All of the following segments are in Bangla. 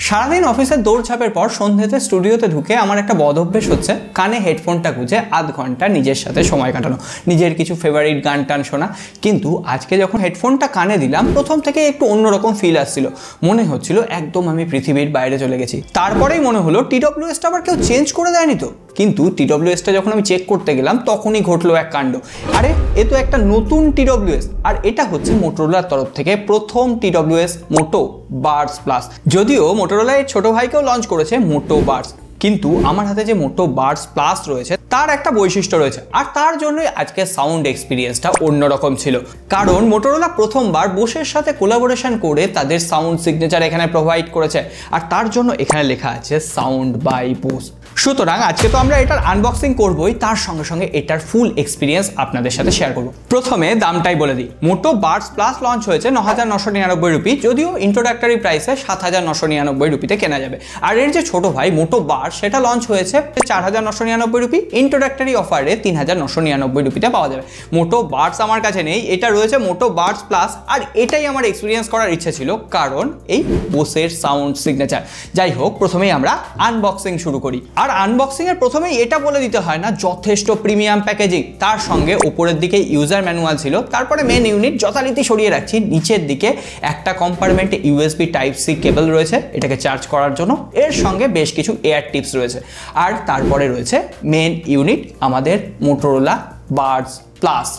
সারাদিন অফিসের দৌড়ঝাঁপের পর সন্ধ্যেতে স্টুডিওতে ঢুকে আমার একটা বদ অভ্যেস হচ্ছে কানে হেডফোনটা গুঁজে আধ ঘন্টা নিজের সাথে সময় কাটানো, নিজের কিছু ফেভারিট গান টান শোনা। কিন্তু আজকে যখন হেডফোনটা কানে দিলাম প্রথম থেকে একটু অন্যরকম ফিল আসছিল, মনে হচ্ছিল একদম আমি পৃথিবীর বাইরে চলে গেছি। তারপরেই মনে হলো TWS-টা আবার কেউ চেঞ্জ করে দেয়নি তো। কিন্তু TWS-টা যখন আমি চেক করতে গেলাম তখনই ঘটলো এক কাণ্ড। আরে এ তো একটা নতুন TWS, আর এটা হচ্ছে মোটরোলার তরফ থেকে প্রথম TWS মোটো বাডস প্লাস। যদিও মোটরোলা এর ছোট ভাইকেও লঞ্চ করেছে মোটো বাডস, কিন্তু আমার হাতে যে মোটো বাডস প্লাস রয়েছে তার একটা বৈশিষ্ট্য রয়েছে, আর তার জন্যই আজকে সাউন্ড এক্সপিরিয়েন্সটা অন্যরকম ছিল। কারণ মোটরোলা প্রথমবার বোসের সাথে কোলাবোরেশন করে তাদের সাউন্ড সিগনেচার এখানে প্রোভাইড করেছে, আর তার জন্য এখানে লেখা আছে সাউন্ড বাই বোস। সুতরাং আজকে তো আমরা এটার আনবক্সিং করবই, তার সঙ্গে সঙ্গে এটার ফুল এক্সপিরিয়েন্স আপনাদের সাথে শেয়ার করব। প্রথমে দামটাই বলে দিই, মোটো বাডস প্লাস লঞ্চ হয়েছে ৯,৯৯৯ রুপি, যদিও ইন্ট্রোডাক্টরি প্রাইসে ৭,৯৯৯ রুপিতে কেনা যাবে। আর এর যে ছোট ভাই মোটো বাডস সেটা লঞ্চ হয়েছে ৪,৯৯৯ রুপি, ইন্ট্রোডাক্টরি অফারে ৩,৯৯৯ রুপিতে পাওয়া যাবে। মোটো বাডস আমার কাছে নেই, এটা রয়েছে মোটো বাডস প্লাস, আর এটাই আমার এক্সপিরিয়েন্স করার ইচ্ছে ছিল কারণ এই বোসের সাউন্ড সিগনেচার। যাই হোক, প্রথমেই আমরা আনবক্সিং শুরু করি। আর আনবক্সিং এর প্রথমেই এটা বলে দিতে হয় না, যথেষ্ট প্রিমিয়াম প্যাকেজিং। তার সঙ্গে উপরের দিকে ইউজার ম্যানুয়াল ছিল, তারপরে মেন ইউনিট যথারীতি সরিয়ে রাখছি। নিচের দিকে একটা কম্পার্টমেন্টে USB Type-C কেবল রয়েছে এটাকে চার্জ করার জন্য, এর সঙ্গে বেশ কিছু এয়ার টিপস রয়েছে, আর তারপরে রয়েছে মেন ইউনিট আমাদের মোটরোলা বাডস প্লাস।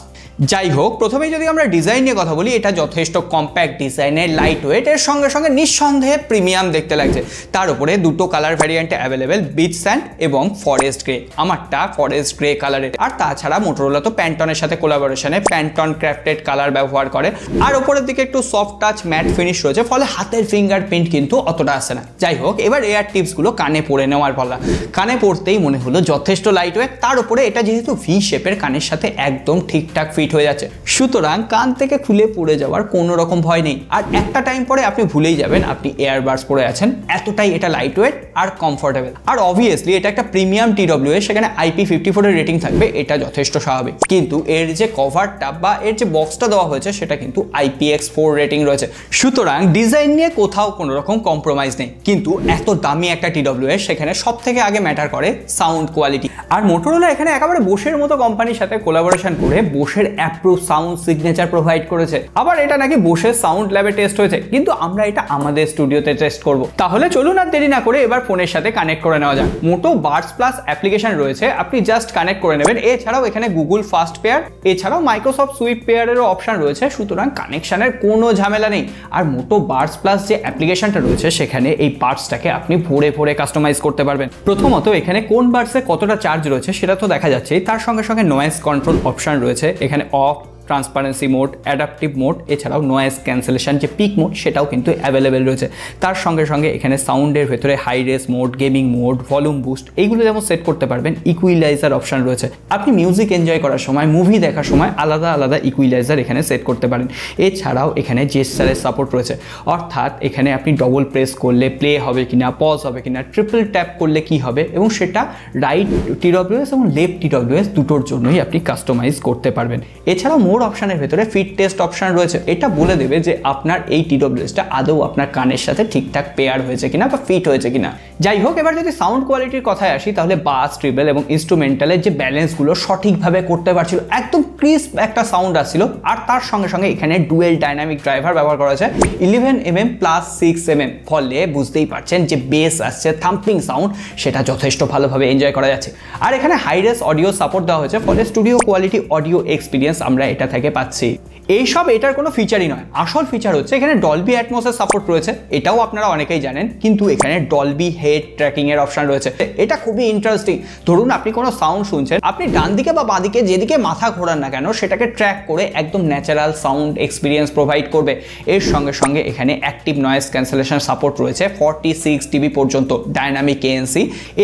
যাই হোক, প্রথমেই যদি আমরা ডিজাইন নিয়ে কথা বলি, এটা যথেষ্ট কম্প্যাক্ট ডিজাইনের, লাইট ওয়েট, এর সঙ্গে সঙ্গে নিঃসন্দেহে প্রিমিয়াম দেখতে লাগছে। তার উপরে দুটো কালার ভ্যারিয়েন্টে অ্যাভেলেবেল, বিচ স্যান্ড এবং ফরেস্ট গ্রে। আমারটা ফরেস্ট গ্রে কালারের। আর তাছাড়া মোটরোলা তো প্যান্টনের সাথে কোলাবোরেশনে প্যান্টন ক্রাফটেড কালার ব্যবহার করে, আর উপরের দিকে একটু সফট টাচ ম্যাট ফিনিশ রয়েছে, ফলে হাতের ফিঙ্গারপ্রিন্ট কিন্তু অতটা আসে না। যাই হোক, এবার এয়ার টিপসগুলো কানে পরে নেওয়ার পালা। কানে পড়তেই মনে হলো যথেষ্ট লাইট ওয়েট, তার উপরে এটা যেহেতু ভি শেপের, কানের সাথে একদম ঠিকঠাক ফিট হয়ে যাচ্ছে, সুতরাং কান থেকে খুলে পড়ে যাওয়ার কোনো রকম ভয় নেই। আর একটা টাইম পরে আপনি ভুলেই যাবেন আপনি এয়ারবাডস পরে আছেন, এতটাই এটা লাইট ওয়েট আর কমফোর্টেবল। আর অবভিয়াসলি এটা একটা প্রিমিয়াম TWS, সেখানে IP54 এর রেটিং থাকবে, এটা যথেষ্ট স্বাভাবিক। কিন্তু এর যে কভারটা বা এর যে বক্সটা দেওয়া হয়েছে সেটা কিন্তু IPX4 রেটিং রয়েছে, সুতরাং ডিজাইন নিয়ে কোথাও কোনো রকম কম্প্রোমাইজ নেই। কিন্তু এত দামি একটা TWS, সেখানে সব থেকে আগে ম্যাটার করে সাউন্ড কোয়ালিটি। আর মোটরোলা এখানে একেবারে বোসের মতো কোম্পানির সাথে কোলাবোরেশন করে বোসের অ্যাপ্রুভ সাউন্ড সিগনেচার প্রোভাইড করেছে। আবার এটা নাকি বোসের সাউন্ড ল্যাবে টেস্ট হয়েছে, কিন্তু আমরা এটা আমাদের স্টুডিওতে টেস্ট করব। তাহলে চলুন আর দেরি না করে এবার ফোনের সাথে কানেক্ট করে নেওয়া যাক। মোটো বাডস প্লাস অ্যাপ্লিকেশন রয়েছে, আপনি জাস্ট কানেক্ট করে নেবেন। এছাড়াও এখানে গুগল ফাস্ট পেয়ার, এছাড়াও মাইক্রোসফট সুইট পেয়ারেরও অপশন রয়েছে, সুতরাং কানেকশনের কোনো ঝামেলা নেই। আর মোটো বাডস প্লাস যে অ্যাপ্লিকেশনটা রয়েছে সেখানে এই পার্টসটাকে আপনি ভরে ভরে কাস্টমাইজ করতে পারবেন। প্রথমত এখানে কোন বাডসে কতটা চার্জ রয়েছে সেটা তো দেখা যাচ্ছে, তার সঙ্গে সঙ্গে নয়েজ কন্ট্রোল অপশন রয়েছে, এখানে of, transparency mode, adaptive mode, এছাড়াও নয়েজ ক্যান্সেলেশন যে পিক মোড সেটাও কিন্তু অ্যাভেলেবেল রয়েছে। তার সঙ্গে সঙ্গে এখানে সাউন্ডের ভেতরে high res mode, gaming mode, volume boost এইগুলো যেমন সেট করতে পারবেন। ইকুইলাইজার অপশন রয়েছে, আপনি মিউজিক এনজয় করার সময়, মুভি দেখার সময় আলাদা আলাদা ইকুইলাইজার এখানে সেট করতে পারেন। এছাড়াও এখানে জেস্টারের সাপোর্ট রয়েছে, অর্থাৎ এখানে আপনি ডবল প্রেস করলে প্লে হবে কিনা, পজ হবে কিনা, ট্রিপল ট্যাপ করলে কি হবে, এবং সেটা রাইট TWS এবং লেফট TWS দুটোর জন্যই আপনি কাস্টমাইজ করতে পারবেন। এছাড়াও মোড অপশনের ভেতরে ফিট টেস্ট অপশন রয়েছে, এটা বলে দেবে যে আপনার এই TWSটা আদৌ আপনার কানের সাথে ঠিকঠাক পেয়ার হয়েছে কিনা বা ফিট হয়েছে কিনা। যাই হোক, এবার যদি সাউন্ড কোয়ালিটির কথায় আসি, তাহলে বাস, ট্রিবল এবং ইনস্ট্রুমেন্টালের যে ব্যালেন্সগুলো সঠিকভাবে করতে পারছিল, একদম ক্রিস্প একটা সাউন্ড আসছিল। আর তার সঙ্গে সঙ্গে এখানে ডুয়েল ডাইনামিক ড্রাইভার ব্যবহার করা হয়েছে 11mm প্লাস 6mm, ফলে বুঝতেই পারছেন যে বেস আসছে, থাম্পিং সাউন্ড, সেটা যথেষ্ট ভালোভাবে এনজয় করা যাচ্ছে। আর এখানে হাইরেস অডিও সাপোর্ট দেওয়া হয়েছে, ফলে স্টুডিও কোয়ালিটি অডিও এক্সপিরিয়েন্স আমরা এটা থেকে পাচ্ছি। এইসব এটার কোনো ফিচারই নয়, আসল ফিচার হচ্ছে এখানে ডলবি অ্যাটমসের সাপোর্ট রয়েছে, এটাও আপনারা অনেকেই জানেন, কিন্তু এখানে ডলবি হেড ট্র্যাকিং এর অপশন রয়েছে। এটা খুবই ইন্টারেস্টিং। ধরুন আপনি কোনো সাউন্ড শুনছেন, আপনি ডান দিকে বা বাঁ দিকে যেদিকে মাথা ঘোরান না কেন সেটাকে ট্র্যাক করে একদম ন্যাচারাল সাউন্ড এক্সপিরিয়েন্স প্রোভাইড করবে। এর সঙ্গে সঙ্গে এখানে অ্যাক্টিভ নয়েজ ক্যান্সেলেশন সাপোর্ট রয়েছে 46 dB পর্যন্ত, ডাইনামিক ANC।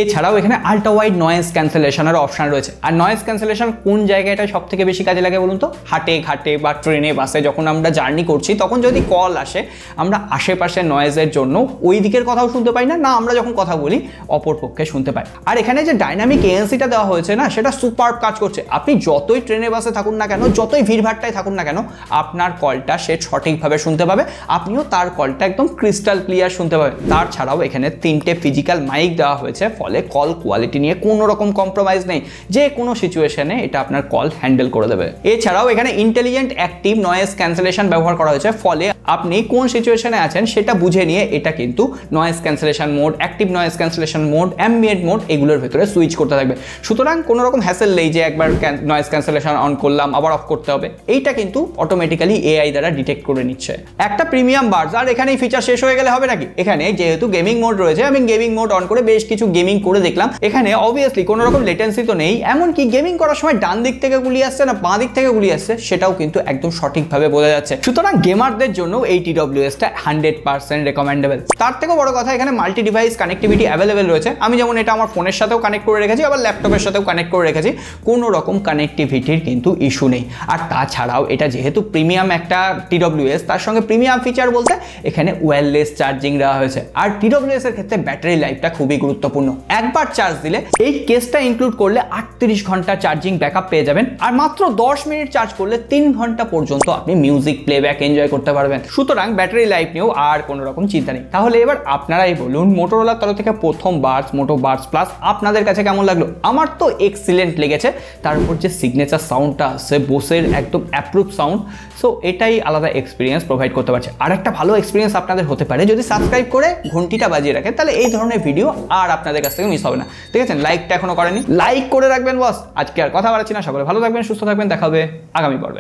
এছাড়াও এখানে আল্ট্রা ওয়াইড নয়েজ ক্যান্সেলেশনের অপশন রয়েছে। আর নয়েজ ক্যান্সেলেশন কোন জায়গাটা সব থেকে বেশি কাজে লাগে বলুন তো? হাটে ঘাটে বা ট্রেন ট্রেনে বাসে যখন আমরা জার্নি করছি তখন যদি কল আসে আমরা আশেপাশের নয়েজের জন্য ওই দিকের কথাও শুনতে পাই না, আমরা যখন কথা বলি অপরপক্ষে শুনতে পাই। আর এখানে যে ডাইনামিক এএনসিটা দেওয়া হয়েছে না, সেটা সুপার কাজ করছে। আপনি যতই ট্রেনে বাসে থাকুন না কেন, যতই ভিড়ভাট্টায় থাকুন না কেন, আপনার কলটা সে সঠিকভাবে শুনতে পাবে, আপনিও তার কলটা একদম ক্রিস্টাল ক্লিয়ার শুনতে পাবেন। তার ছাড়াও এখানে 3টে ফিজিক্যাল মাইক দেওয়া হয়েছে, ফলে কল কোয়ালিটি নিয়ে কোনো রকম কম্প্রোমাইজ নেই, যে কোনো সিচুয়েশনে এটা আপনার কল হ্যান্ডেল করে দেবে। এছাড়াও এখানে ইন্টেলিজেন্ট অ্যাক্টিভ নয়েজ ক্যান্সেলেশন ব্যবহার করা হয়েছে, ফলে আপনি কোন সিচুয়েশনে আছেন সেটা বুঝে নিয়ে এটা কিন্তু noise cancellation mode, active noise cancellation mode, ambient mode এগুলোর ভেতরে সুইচ করতে থাকবে। সুতরাং কোনো রকম হ্যাসেল নেই যে একবার নয়েজ ক্যান্সেলেশন অন করলাম আবার অফ করতে হবে, এইটা কিন্তু অটোমেটিক্যালি এআই দ্বারা ডিটেক্ট করে নিচ্ছে। একটা প্রিমিয়াম বাডস, আর এখানে এই ফিচার শেষ হয়ে গেলে হবে নাকি? এখানে যেহেতু গেমিং মোড রয়েছে, আমি গেমিং মোড অন করে বেশ কিছু গেমিং করে দেখলাম। এখানে অবভিয়াসলি কোনো রকম লেটেন্সি তো নেই, এমনকি গেমিং করার সময় ডান দিক থেকে গুলি আসছে না বাঁ দিক থেকে গুলি আসছে সেটাও কিন্তু একদম সঠিকভাবে বোঝা যাচ্ছে। সুতরাং গেমারদের জন্য এই TWS-টা 100% রেকমেন্ডেবল। তার থেকেও বড় কথা, এখানে মাল্টি ডিভাইস কানেক্টিভিটি অ্যাভেলেবেল রয়েছে। আমি যেমন এটা আমার ফোনের সাথেও কানেক্ট করে রেখেছি, আবার ল্যাপটপের সাথেও কানেক্ট করে রেখেছি, কোনো রকম কানেক্টিভিটির কিন্তু ইস্যু নেই। আর তাছাড়াও এটা যেহেতু প্রিমিয়াম একটা TWS, তার সঙ্গে প্রিমিয়াম ফিচার বলতে এখানে ওয়্যারলেস চার্জিং দেওয়া হয়েছে। আর TWS এর ক্ষেত্রে ব্যাটারি লাইফটা খুবই গুরুত্বপূর্ণ। একবার চার্জ দিলে এই কেসটা ইনক্লুড করলে 38 ঘন্টা চার্জিং ব্যাকআপ পেয়ে যাবেন, আর মাত্র 10 মিনিট চার্জ করলে 3 ঘন্টা পর্যন্ত আপনি মিউজিক প্লেব্যাক এনজয় করতে পারবেন। সুতরাং ব্যাটারি লাইফ নিয়েও আর কোনো রকম চিন্তা নেই। তাহলে এবার আপনারাই বলুন, মোটোরোলার তরফ থেকে প্রথম বাডস মোটো বাডস প্লাস আপনাদের কাছে কেমন লাগলো? আমার তো এক্সিলেন্ট লেগেছে। তার উপর যে সিগনেচার সাউন্ডটা আসছে, বোসের একদম অ্যাপ্রুভ সাউন্ড, সো এটাই আলাদা এক্সপিরিয়েন্স প্রোভাইড করতে পারছে। আর একটা ভালো এক্সপিরিয়েন্স আপনাদের হতে পারে যদি সাবস্ক্রাইব করে ঘন্টিটা বাজিয়ে রাখেন, তাহলে এই ধরনের ভিডিও আর আপনাদের কাছ থেকে মিস হবে না। ঠিক আছে, লাইকটা এখনো করেনি, লাইক করে রাখবেন বস। আজকে আর কথা বাড়াচ্ছি না, সকলে ভালো থাকবেন, সুস্থ থাকবেন, দেখা হবে আগামী পর্বে।